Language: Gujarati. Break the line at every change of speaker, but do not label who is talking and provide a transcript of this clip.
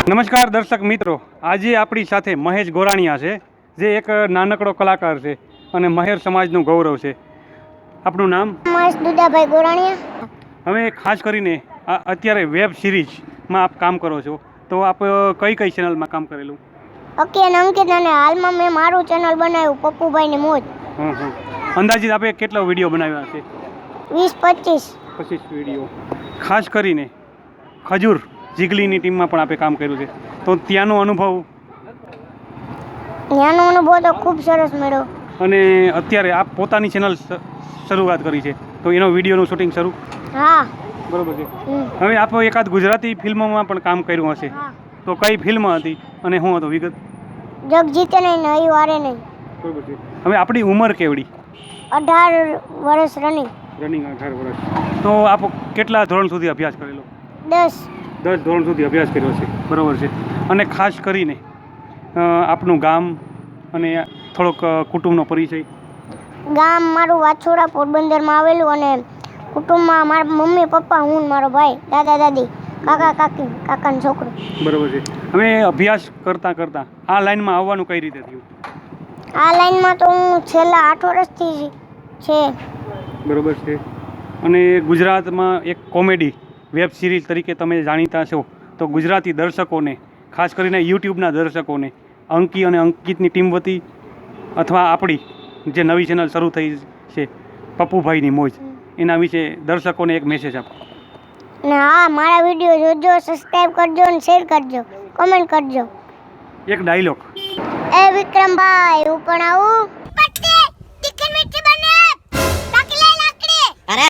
નમસ્કાર દર્શક મિત્રો, આજે આપણી સાથે મહેશ ગોરાણીયા છે, જે એક નાનકડો કલાકાર છે અને મહેર સમાજનું ગૌરવ છે. આપણું નામ?
મહેશ દુદાભાઈ ગોરાણીયા.
હવે ખાસ કરીને અત્યારે વેબ સિરીઝમાં આપ કામ કરો છો, તો આપ કઈ કઈ ચેનલમાં કામ કરેલું?
ઓકે અને અંકિત, અને હાલમાં મેં મારું ચેનલ બનાવ્યું પપ્પુભાઈની મોજ.
અંદાજિત આપે કેટલા વિડીયો બનાવ્યા છે?
20-25
વિડીયો. ખાસ કરીને ખજૂર જીગલીની ટીમમાં પણ આપે કામ કર્યું છે, તો ત્યાંનો અનુભવ
તો ખૂબ સરસ મળ્યો.
અને અત્યારે આપ પોતાની ચેનલ શરૂઆત કરી છે, તો એનો વિડીયોનું શૂટિંગ શરૂ?
હા,
બરોબર છે. હવે આપ એકાદ ગુજરાતી ફિલ્મોમાં પણ કામ કર્યું હશે, તો કઈ ફિલ્મ હતી અને શું હતું વિગત?
જગ જીતે નહીં ને અહીં વારે નહીં.
બરોબર છે. હવે આપણી ઉંમર કેવડી?
18 વર્ષ રનિંગ.
18 વર્ષ. તો આપ કેટલા ધોરણ સુધી અભ્યાસ કરેલો?
10
ધોરણ સુધી અભ્યાસ કર્યો છે. બરોબર છે. અને ખાસ કરીને આપનું ગામ અને થોડોક કુટુંબનો પરિચય.
ગામ મારું વાછોડા પોરબંદરમાં આવેલું, અને કુટુંબમાં મારા મમ્મી પપ્પા, હું ને મારો ભાઈ, દાદા દાદી, કાકા કાકી, કાકાનો છોકરો.
બરોબર છે. હવે અભ્યાસ કરતાં આ લાઈનમાં આવવાનું કઈ રીતે થયું?
આ લાઈનમાં તો હું છેલ્લા 8 વર્ષથી છે.
બરોબર છે. અને ગુજરાતમાં એક કોમેડી વેબ સિરીઝ તરીકે તમે જાણીતા છો, તો ગુજરાતી દર્શકોને, ખાસ કરીને યુટ્યુબના દર્શકોને, અંકી અને અંકિતની ટીમ વતી અથવા આપણી જે નવી ચેનલ શરૂ થઈ છે પપ્પુભાઈની મોજ, એના વિશે દર્શકોને એક મેસેજ આપો.
ને હા, મારા વિડીયો જોજો, સબસ્ક્રાઈબ કરજો અને શેર કરજો, કમેન્ટ કરજો.
એક ડાયલોગ.
એ વિક્રમભાઈ, હું પણ આવું?